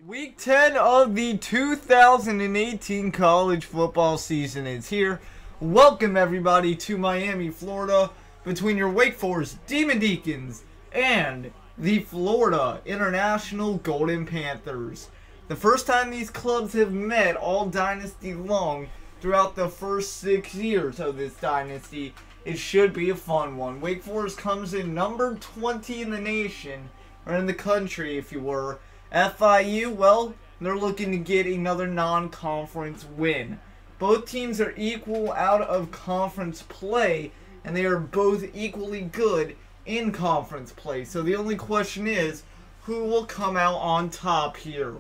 Week 10 of the 2018 college football season is here. Welcome everybody to Miami, Florida, between your Wake Forest Deacons and the Florida International Golden Panthers. The first time these clubs have met all dynasty long throughout the first 6 years of this dynasty. It should be a fun one. Wake Forest comes in number 20 in the nation, or in the country if you were. FIU, well, they're looking to get another non-conference win. Both teams are equal out of conference play, and they are both equally good in conference play. So the only question is, who will come out on top here?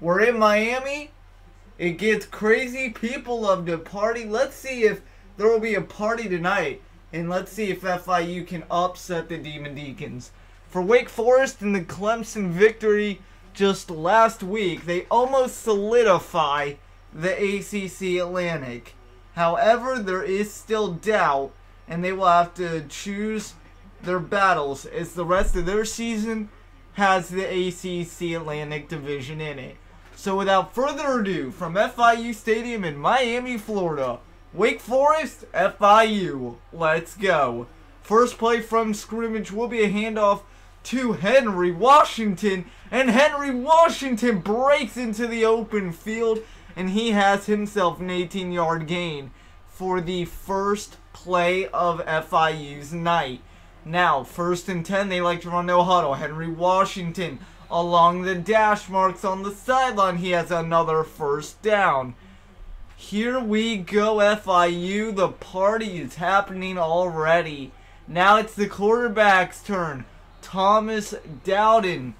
We're in Miami. It gets crazy. People love to party. Let's see if there will be a party tonight, and let's see if FIU can upset the Deacons. For Wake Forest and the Clemson victory just last week, they almost solidify the ACC Atlantic. However, there is still doubt, and they will have to choose their battles as the rest of their season has the ACC Atlantic division in it. So without further ado, from FIU Stadium in Miami, Florida, Wake Forest, FIU, let's go. First play from scrimmage will be a handoff to Henry Washington, and Henry Washington breaks into the open field, and he has himself an 18-yard gain for the first play of FIU's night. Now, 1st and 10, they like to run no huddle. Henry Washington along the dash marks on the sideline. He has another first down. Here we go, FIU. The party is happening already. Now it's the quarterback's turn. Thomas Dowdell,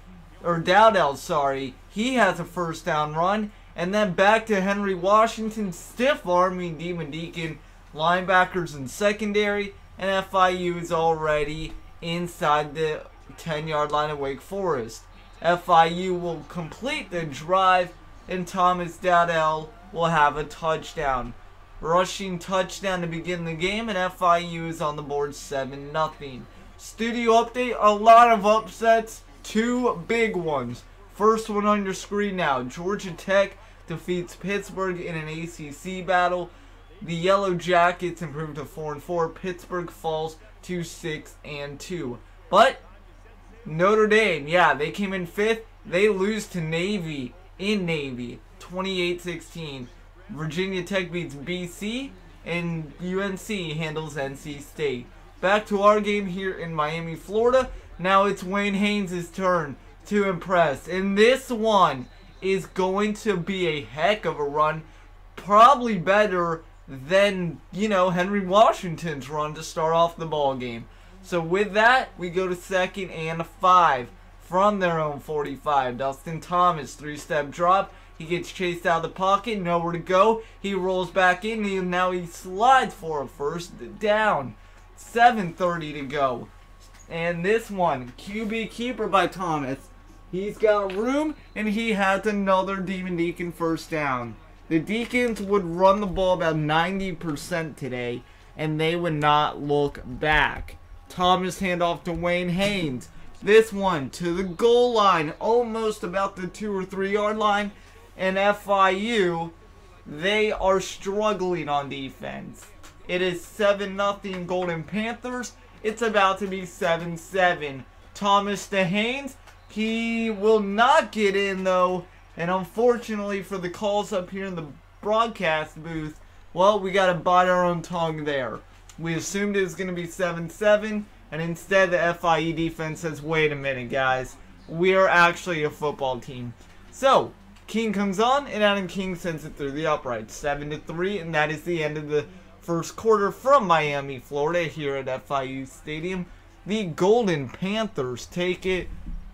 he has a first down run, and then back to Henry Washington, stiff-arming Deacon linebackers in secondary, and FIU is already inside the 10-yard line of Wake Forest. FIU will complete the drive, and Thomas Dowdell will have a touchdown. Rushing touchdown to begin the game, and FIU is on the board 7-0. Studio update, a lot of upsets, 2 big ones. First one on your screen now. Georgia Tech defeats Pittsburgh in an ACC battle. The Yellow Jackets improved to 4-4. Pittsburgh falls to 6-2. But Notre Dame, yeah, they came in 5th. They lose to Navy in Navy, 28-16. Virginia Tech beats BC, and UNC handles NC State. Back to our game here in Miami, Florida. Now it's Wayne Haynes' turn to impress. And this one is going to be a heck of a run. Probably better than, Henry Washington's run to start off the ball game. So with that, we go to 2nd and 5 from their own 45. Dustin Thomas, 3-step drop. He gets chased out of the pocket, nowhere to go. He rolls back in, and now he slides for a first down. 7:30 to go. And this one, QB keeper by Thomas. He's got room, and he has another Deacon first down. The Deacons would run the ball about 90% today, and they would not look back. Thomas handoff to Wayne Haynes. This one to the goal line, almost about the 2 or 3 yard line. And FIU, they are struggling on defense. It is 7-0 Golden Panthers. It's about to be 7-7. Thomas to Haynes. He will not get in, though. And unfortunately for the calls up here in the broadcast booth, well, we got to bite our own tongue there. We assumed it was going to be 7-7. And instead, the FIU defense says, wait a minute, guys. We are actually a football team. So, King comes on, and Adam King sends it through the uprights. 7-3, and that is the end of the first quarter from Miami, Florida, here at FIU Stadium. The Golden Panthers take it,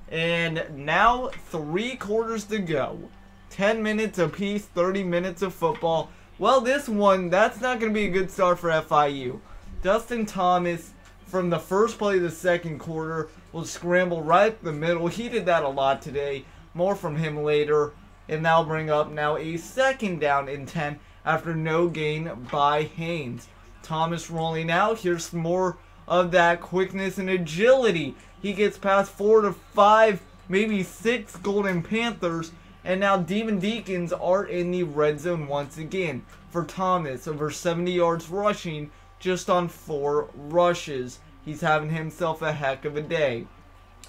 and now 3 quarters to go. 10 minutes apiece, 30 minutes of football. Well, this one, that's not going to be a good start for FIU. Dustin Thomas, from the first play of the second quarter, will scramble right up the middle. He did that a lot today. More from him later. And that'll bring up now a 2nd down and 10 after no gain by Haynes. Thomas rolling out. Here's more of that quickness and agility. He gets past 4 to 5, maybe 6 Golden Panthers, And now Demon Deacons are in the red zone once again for Thomas. Over 70 yards rushing just on 4 rushes. He's having himself a heck of a day.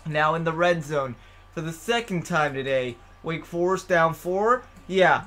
Now in the red zone for the second time today. Wake Forest down 4. Yeah,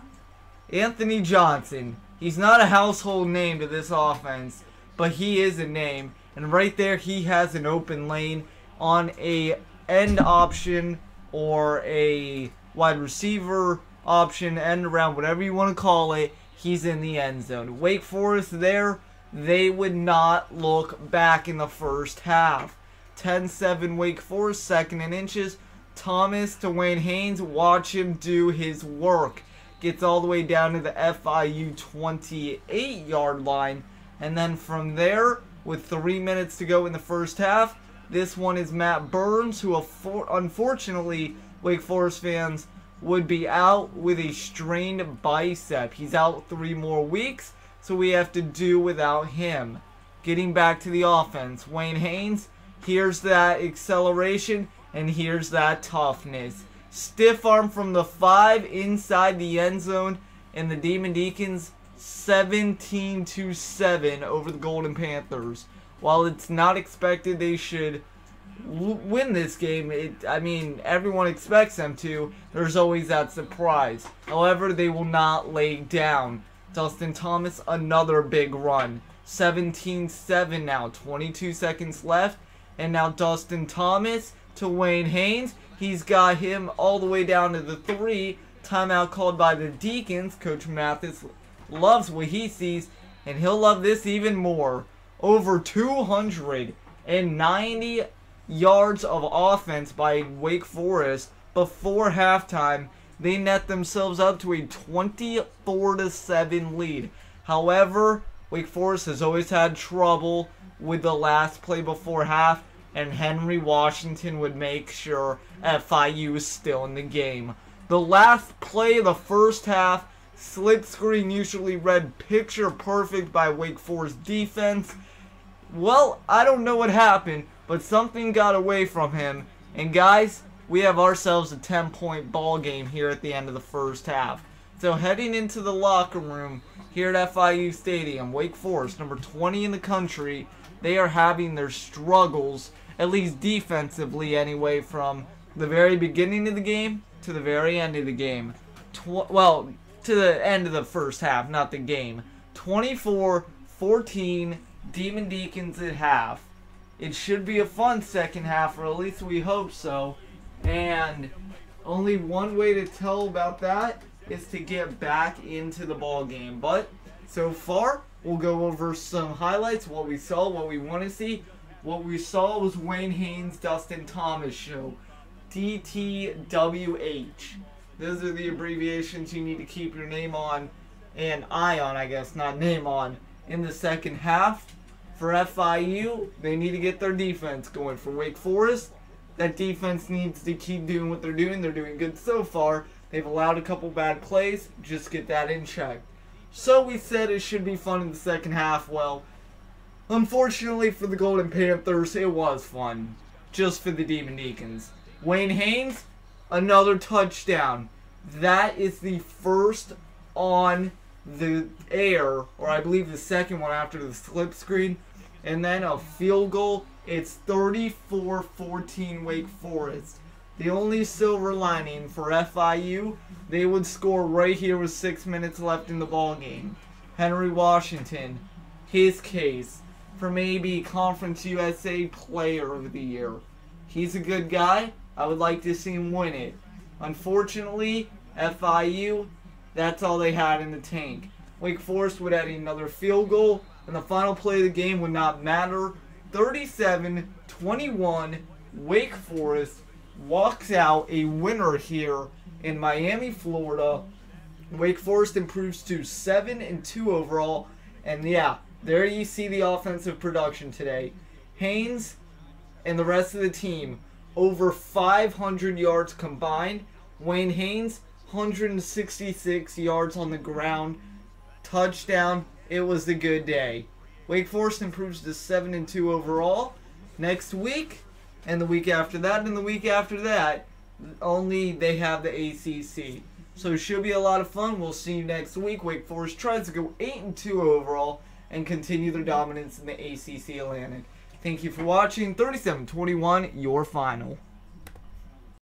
Anthony Johnson. He's not a household name to this offense, but he is a name. And right there he has an open lane on a end option or a wide receiver option, end around, whatever you want to call it. He's in the end zone. Wake Forest there, they would not look back in the first half. 10-7 Wake Forest, second and inches. Thomas to Wayne Haynes, watch him do his work. Gets all the way down to the FIU 28-yard line. And then from there, with 3 minutes to go in the first half, this one is Matt Burns, who unfortunately, Wake Forest fans, would be out with a strained bicep. He's out 3 more weeks, so we have to do without him. Getting back to the offense, Wayne Haynes, here's that acceleration, and here's that toughness. Stiff arm from the 5 inside the end zone, and the Demon Deacons 17-7 over the Golden Panthers. While it's not expected they should win this game, I mean, everyone expects them to. There's always that surprise. However, they will not lay down. Dustin Thomas, another big run. 17-7 now, 22 seconds left. And now Dustin Thomas to Wayne Haynes. He's got him all the way down to the 3. Timeout called by the Deacons. Coach Mathis loves what he sees, and he'll love this even more. Over 290 yards of offense by Wake Forest before halftime. They net themselves up to a 24-7 lead. However, Wake Forest has always had trouble with the last play before half, and Henry Washington would make sure FIU is still in the game. The last play of the first half, slip screen usually read picture perfect by Wake Forest defense. Well, I don't know what happened, but something got away from him. And guys, we have ourselves a 10-point ball game here at the end of the first half. So heading into the locker room here at FIU Stadium, Wake Forest, number 20 in the country, they are having their struggles, at least defensively anyway, from the very beginning of the game to the very end of the game. Well, to the end of the first half, not the game. 24-14, Demon Deacons at half. It should be a fun second half, or at least we hope so. And only one way to tell about that is to get back into the ball game. But so far, we'll go over some highlights, what we saw, what we want to see. What we saw was Wayne Haynes, Dustin Thomas show. DTWH. Those are the abbreviations you need to keep your name on, and eye on, I guess, not name on, in the second half. For FIU, they need to get their defense going. For Wake Forest, that defense needs to keep doing what they're doing. They're doing good so far. They've allowed a couple bad plays. Just get that in check. So we said it should be fun in the second half. Well, unfortunately for the Golden Panthers, it was fun. Just for the Demon Deacons. Wayne Haynes, another touchdown. That is the first on the air, or I believe the second one after the slip screen. And then a field goal. It's 34-14 Wake Forest. The only silver lining for FIU, they would score right here with 6 minutes left in the ball game. Henry Washington, his case for maybe Conference USA Player of the Year. He's a good guy. I would like to see him win it. Unfortunately, FIU, that's all they had in the tank. Wake Forest would add another field goal, and the final play of the game would not matter. 37-21, Wake Forest walks out a winner here in Miami, Florida. Wake Forest improves to 7-2 overall, and yeah, there you see the offensive production today. Haynes and the rest of the team, over 500 yards combined. Wayne Haynes, 166 yards on the ground. Touchdown. It was a good day. Wake Forest improves to 7-2 overall. Next week, and the week after that, and the week after that, Only they have the ACC. So it should be a lot of fun. We'll see you next week. Wake Forest tries to go 8-2 overall and continue their dominance in the ACC Atlantic. Thank you for watching. 37-21, your final.